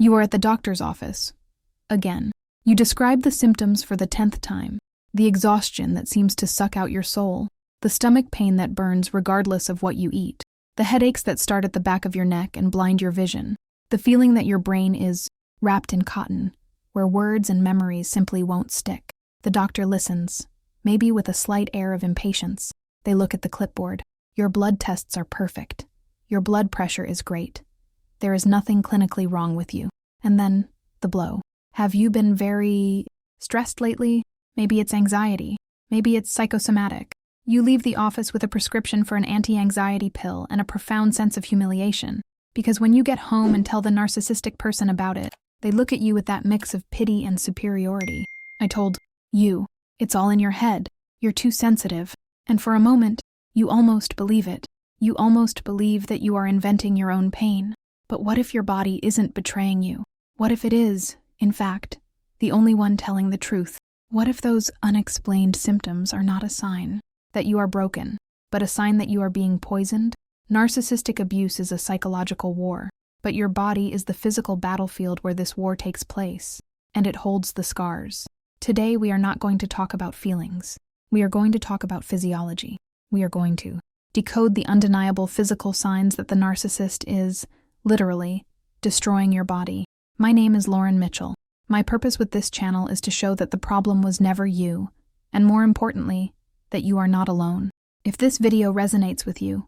You are at the doctor's office. Again. You describe the symptoms for the 10th time. The exhaustion that seems to suck out your soul. The stomach pain that burns regardless of what you eat. The headaches that start at the back of your neck and blind your vision. The feeling that your brain is wrapped in cotton, where words and memories simply won't stick. The doctor listens, maybe with a slight air of impatience. They look at the clipboard. Your blood tests are perfect. Your blood pressure is great. There is nothing clinically wrong with you. And then, the blow. Have you been very stressed lately? Maybe it's anxiety. Maybe it's psychosomatic. You leave the office with a prescription for an anti-anxiety pill and a profound sense of humiliation. Because when you get home and tell the narcissistic person about it, they look at you with that mix of pity and superiority. I told you, it's all in your head. You're too sensitive. And for a moment, you almost believe it. You almost believe that you are inventing your own pain. But what if your body isn't betraying you? What if it is, in fact, the only one telling the truth? What if those unexplained symptoms are not a sign that you are broken, but a sign that you are being poisoned? Narcissistic abuse is a psychological war, but your body is the physical battlefield where this war takes place, and it holds the scars. Today we are not going to talk about feelings. We are going to talk about physiology. We are going to decode the undeniable physical signs that the narcissist is, literally, destroying your body. My name is Lauren Mitchell. My purpose with this channel is to show that the problem was never you, and more importantly, that you are not alone. If this video resonates with you,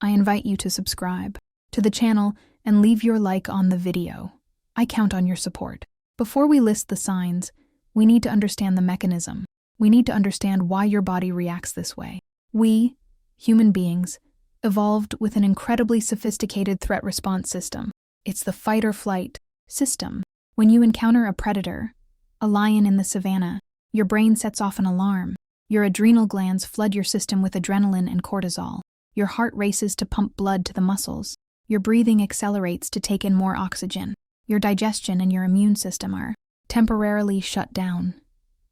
I invite you to subscribe to the channel and leave your like on the video. I count on your support. Before we list the signs, we need to understand the mechanism. We need to understand why your body reacts this way. We, human beings, evolved with an incredibly sophisticated threat response system. It's the fight or flight system. When you encounter a predator, a lion in the savannah, your brain sets off an alarm. Your adrenal glands flood your system with adrenaline and cortisol. Your heart races to pump blood to the muscles. Your breathing accelerates to take in more oxygen. Your digestion and your immune system are temporarily shut down.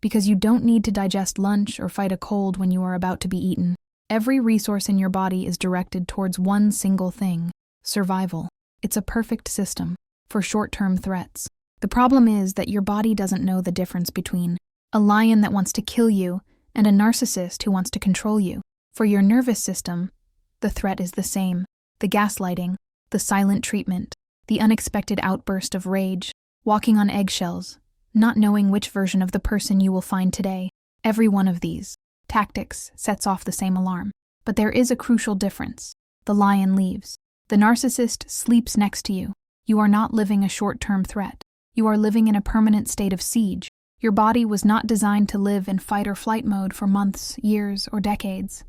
Because you don't need to digest lunch or fight a cold when you are about to be eaten. Every resource in your body is directed towards one single thing: survival. It's a perfect system for short-term threats. The problem is that your body doesn't know the difference between a lion that wants to kill you and a narcissist who wants to control you. For your nervous system, the threat is the same: the gaslighting, the silent treatment, the unexpected outburst of rage, walking on eggshells, not knowing which version of the person you will find today. Every one of these tactics sets off the same alarm. But there is a crucial difference. The lion leaves. The narcissist sleeps next to you. You are not living a short-term threat. You are living in a permanent state of siege. Your body was not designed to live in fight or flight mode for months, years, or decades.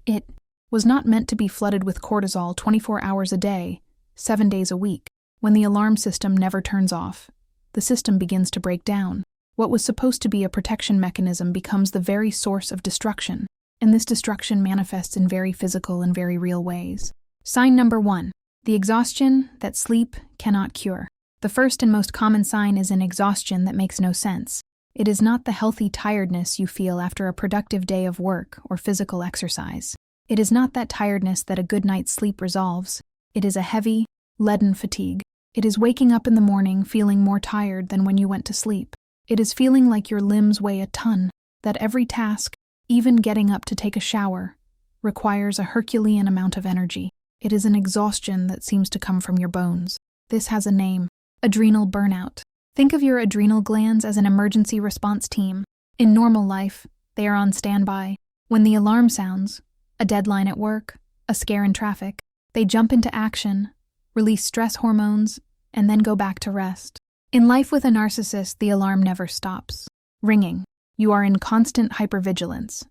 It was not meant to be flooded with cortisol 24 hours a day, 7 days a week. When the alarm system never turns off, the system begins to break down. What was supposed to be a protection mechanism becomes the very source of destruction, and this destruction manifests in very physical and very real ways. Sign number 1. The exhaustion that sleep cannot cure. The first and most common sign is an exhaustion that makes no sense. It is not the healthy tiredness you feel after a productive day of work or physical exercise. It is not that tiredness that a good night's sleep resolves. It is a heavy, leaden fatigue. It is waking up in the morning feeling more tired than when you went to sleep. It is feeling like your limbs weigh a ton, that every task, even getting up to take a shower, requires a Herculean amount of energy. It is an exhaustion that seems to come from your bones. This has a name: adrenal burnout. Think of your adrenal glands as an emergency response team. In normal life, they are on standby. When the alarm sounds, a deadline at work, a scare in traffic, they jump into action, release stress hormones, and then go back to rest. In life with a narcissist, the alarm never stops ringing. You are in constant hypervigilance.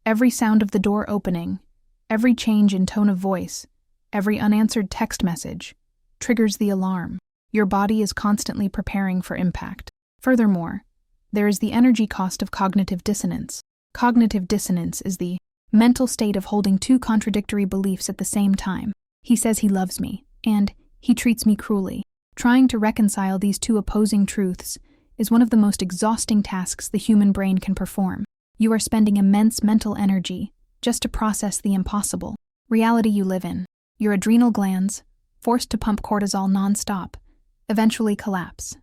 Every sound of the door opening, every change in tone of voice, every unanswered text message triggers the alarm. Your body is constantly preparing for impact. Furthermore, there is the energy cost of cognitive dissonance. Cognitive dissonance is the mental state of holding two contradictory beliefs at the same time. He says he loves me, and he treats me cruelly. Trying to reconcile these two opposing truths is one of the most exhausting tasks the human brain can perform. You are spending immense mental energy just to process the impossible reality you live in. Your adrenal glands, forced to pump cortisol non-stop, eventually collapse.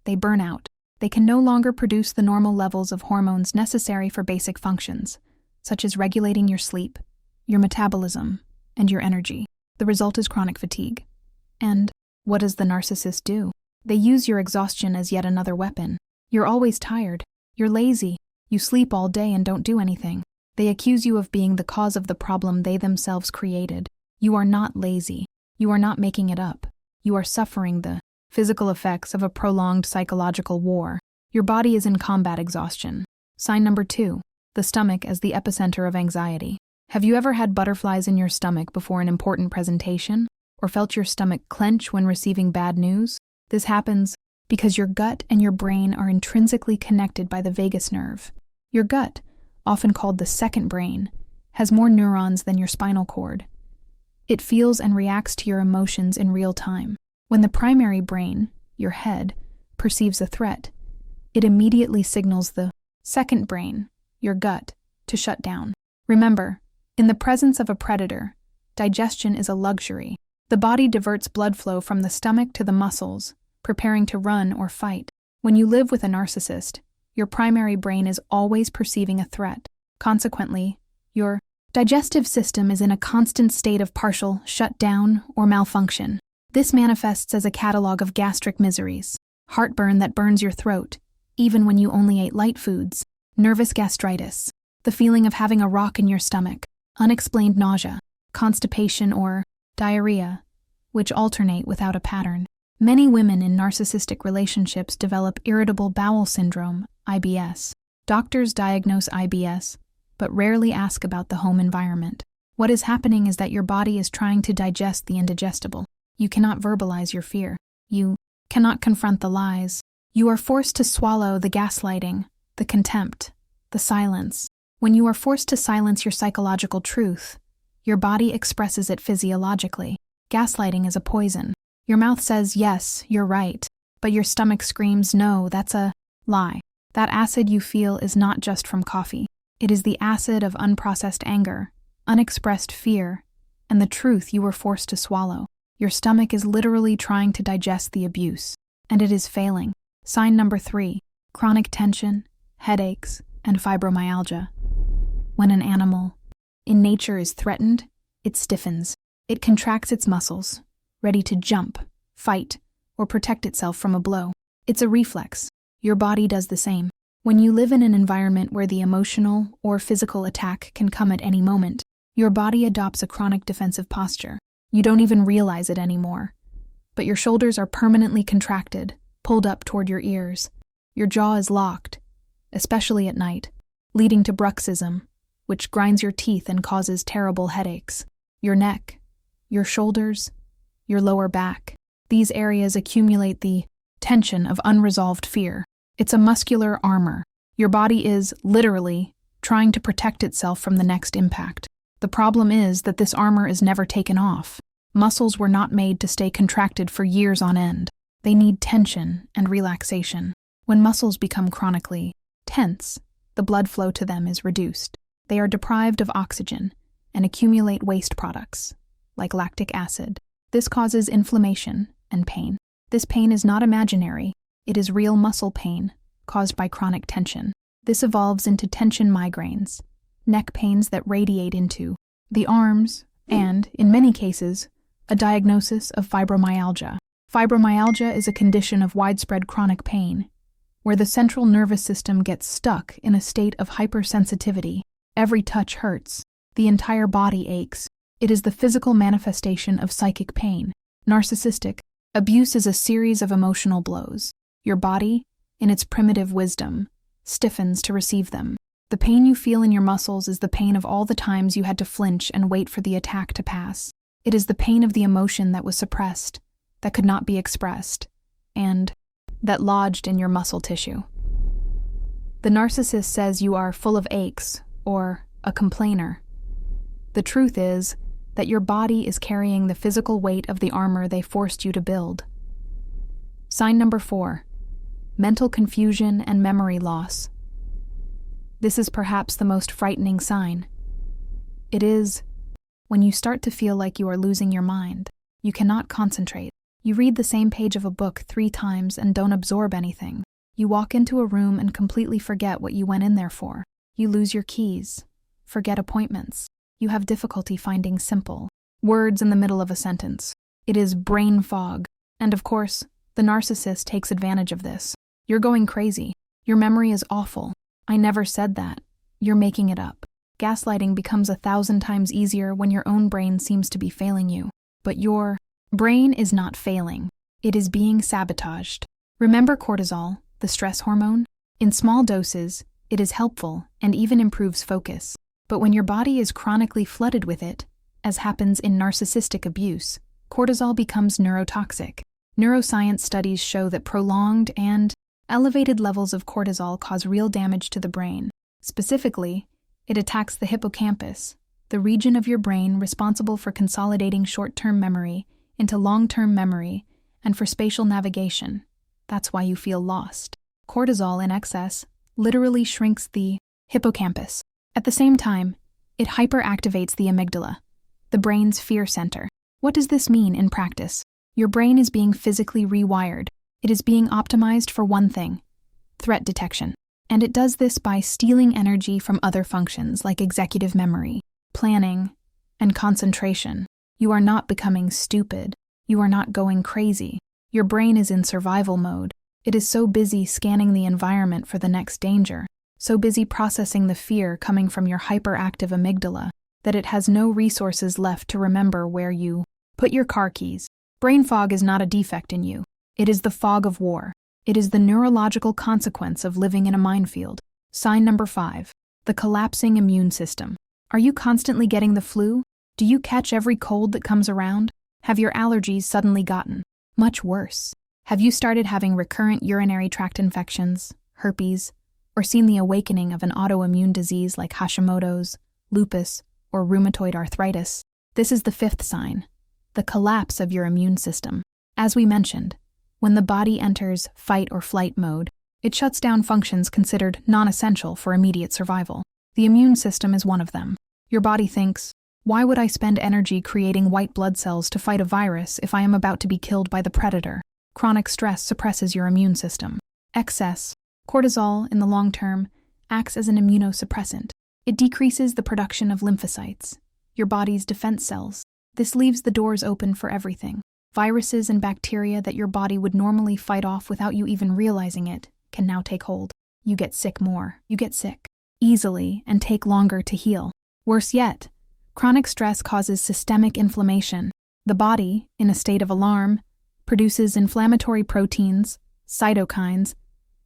They burn out. They can no longer produce the normal levels of hormones necessary for basic functions, such as regulating your sleep, your metabolism, and your energy. The result is chronic fatigue. And what does the narcissist do? They use your exhaustion as yet another weapon. You're always tired. You're lazy. You sleep all day and don't do anything. They accuse you of being the cause of the problem they themselves created. You are not lazy. You are not making it up. You are suffering the physical effects of a prolonged psychological war. Your body is in combat exhaustion. Sign number 2, the stomach as the epicenter of anxiety. Have you ever had butterflies in your stomach before an important presentation? Or felt your stomach clench when receiving bad news? This happens because your gut and your brain are intrinsically connected by the vagus nerve. Your gut, often called the second brain, has more neurons than your spinal cord. It feels and reacts to your emotions in real time. When the primary brain, your head, perceives a threat, it immediately signals the second brain, your gut, to shut down. Remember, in the presence of a predator, digestion is a luxury. The body diverts blood flow from the stomach to the muscles, preparing to run or fight. When you live with a narcissist, your primary brain is always perceiving a threat. Consequently, your digestive system is in a constant state of partial shutdown or malfunction. This manifests as a catalog of gastric miseries: heartburn that burns your throat, even when you only ate light foods, nervous gastritis, the feeling of having a rock in your stomach, unexplained nausea, constipation, or diarrhea, which alternate without a pattern. Many women in narcissistic relationships develop irritable bowel syndrome, IBS. Doctors diagnose IBS, but rarely ask about the home environment. What is happening is that your body is trying to digest the indigestible. You cannot verbalize your fear. You cannot confront the lies. You are forced to swallow the gaslighting, the contempt, the silence. When you are forced to silence your psychological truth, your body expresses it physiologically. Gaslighting is a poison. Your mouth says, yes, you're right, but your stomach screams, no, that's a lie. That acid you feel is not just from coffee. It is the acid of unprocessed anger, unexpressed fear, and the truth you were forced to swallow. Your stomach is literally trying to digest the abuse, and it is failing. Sign number 3, chronic tension, headaches, and fibromyalgia. When an animal in nature is threatened, it stiffens. It contracts its muscles, ready to jump, fight, or protect itself from a blow. It's a reflex. Your body does the same. When you live in an environment where the emotional or physical attack can come at any moment, your body adopts a chronic defensive posture. You don't even realize it anymore. But your shoulders are permanently contracted, pulled up toward your ears. Your jaw is locked, especially at night, leading to bruxism, which grinds your teeth and causes terrible headaches. Your neck, your shoulders, your lower back. These areas accumulate the tension of unresolved fear. It's a muscular armor. Your body is, literally, trying to protect itself from the next impact. The problem is that this armor is never taken off. Muscles were not made to stay contracted for years on end. They need tension and relaxation. When muscles become chronically tense, the blood flow to them is reduced. They are deprived of oxygen and accumulate waste products, like lactic acid. This causes inflammation and pain. This pain is not imaginary. It is real muscle pain caused by chronic tension. This evolves into tension migraines, neck pains that radiate into the arms, and, in many cases, a diagnosis of fibromyalgia. Fibromyalgia is a condition of widespread chronic pain, where the central nervous system gets stuck in a state of hypersensitivity. Every touch hurts. The entire body aches. It is the physical manifestation of psychic pain. Narcissistic abuse is a series of emotional blows. Your body, in its primitive wisdom, stiffens to receive them. The pain you feel in your muscles is the pain of all the times you had to flinch and wait for the attack to pass. It is the pain of the emotion that was suppressed, that could not be expressed, and that lodged in your muscle tissue. The narcissist says you are full of aches or a complainer. The truth is that your body is carrying the physical weight of the armor they forced you to build. Sign number 4, mental confusion and memory loss. This is perhaps the most frightening sign. It is when you start to feel like you are losing your mind. You cannot concentrate. You read the same page of a book 3 times and don't absorb anything. You walk into a room and completely forget what you went in there for. You lose your keys, forget appointments. You have difficulty finding simple words in the middle of a sentence. It is brain fog. And of course, the narcissist takes advantage of this. You're going crazy. Your memory is awful. I never said that. You're making it up. Gaslighting becomes 1,000 times easier when your own brain seems to be failing you. But your brain is not failing. It is being sabotaged. Remember cortisol, the stress hormone? In small doses, it is helpful and even improves focus. But when your body is chronically flooded with it, as happens in narcissistic abuse, cortisol becomes neurotoxic. Neuroscience studies show that prolonged and elevated levels of cortisol cause real damage to the brain. Specifically, it attacks the hippocampus, the region of your brain responsible for consolidating short-term memory into long-term memory and for spatial navigation. That's why you feel lost. Cortisol in excess literally shrinks the hippocampus. At the same time, it hyperactivates the amygdala, the brain's fear center. What does this mean in practice? Your brain is being physically rewired. It is being optimized for one thing: threat detection. And it does this by stealing energy from other functions like executive memory, planning, and concentration. You are not becoming stupid. You are not going crazy. Your brain is in survival mode. It is so busy scanning the environment for the next danger, so busy processing the fear coming from your hyperactive amygdala, that it has no resources left to remember where you put your car keys. Brain fog is not a defect in you. It is the fog of war. It is the neurological consequence of living in a minefield. Sign number 5. The collapsing immune system. Are you constantly getting the flu? Do you catch every cold that comes around? Have your allergies suddenly gotten much worse? Have you started having recurrent urinary tract infections, herpes, or seen the awakening of an autoimmune disease like Hashimoto's, lupus, or rheumatoid arthritis? This is the 5th sign, the collapse of your immune system. As we mentioned, when the body enters fight or flight mode, it shuts down functions considered non-essential for immediate survival. The immune system is one of them. Your body thinks, why would I spend energy creating white blood cells to fight a virus if I am about to be killed by the predator? Chronic stress suppresses your immune system. Excess cortisol, in the long term, acts as an immunosuppressant. It decreases the production of lymphocytes, your body's defense cells. This leaves the doors open for everything. Viruses and bacteria that your body would normally fight off without you even realizing it can now take hold. You get sick more. You get sick easily and take longer to heal. Worse yet, chronic stress causes systemic inflammation. The body, in a state of alarm, produces inflammatory proteins, cytokines,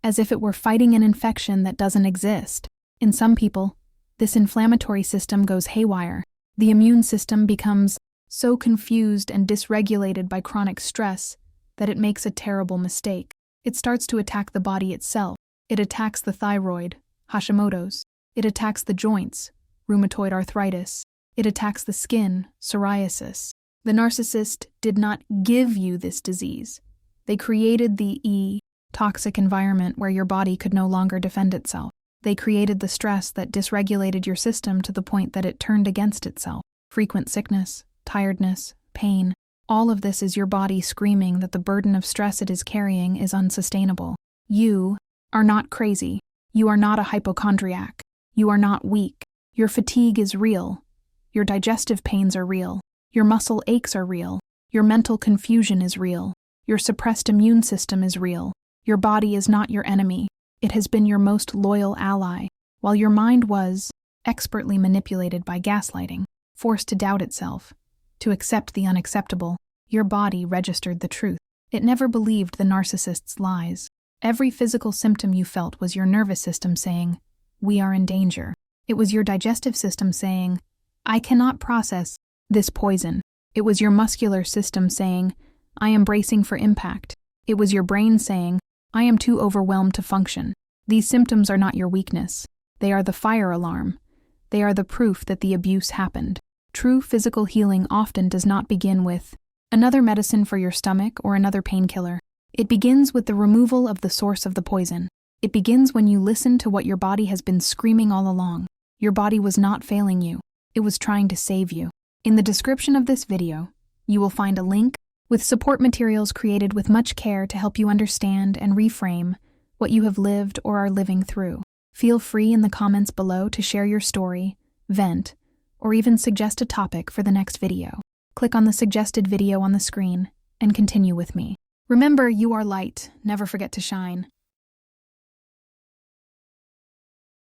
as if it were fighting an infection that doesn't exist. In some people, this inflammatory system goes haywire. The immune system becomes so confused and dysregulated by chronic stress that it makes a terrible mistake. It starts to attack the body itself. It attacks the thyroid, Hashimoto's. It attacks the joints, rheumatoid arthritis. It attacks the skin, psoriasis. The narcissist did not give you this disease. They created the toxic environment where your body could no longer defend itself. They created the stress that dysregulated your system to the point that it turned against itself. Frequent sickness, tiredness, pain, all of this is your body screaming that the burden of stress it is carrying is unsustainable. You are not crazy. You are not a hypochondriac. You are not weak. Your fatigue is real. Your digestive pains are real. Your muscle aches are real. Your mental confusion is real. Your suppressed immune system is real. Your body is not your enemy. It has been your most loyal ally. While your mind was expertly manipulated by gaslighting, forced to doubt itself, to accept the unacceptable, your body registered the truth. It never believed the narcissist's lies. Every physical symptom you felt was your nervous system saying, "We are in danger." It was your digestive system saying, "I cannot process this poison." It was your muscular system saying, "I am bracing for impact." It was your brain saying, "I am too overwhelmed to function." These symptoms are not your weakness. They are the fire alarm. They are the proof that the abuse happened. True physical healing often does not begin with another medicine for your stomach or another painkiller. It begins with the removal of the source of the poison. It begins when you listen to what your body has been screaming all along. Your body was not failing you. It was trying to save you. In the description of this video, you will find a link with support materials created with much care to help you understand and reframe what you have lived or are living through. Feel free in the comments below to share your story, vent, or even suggest a topic for the next video. Click on the suggested video on the screen and continue with me. Remember, you are light. Never forget to shine.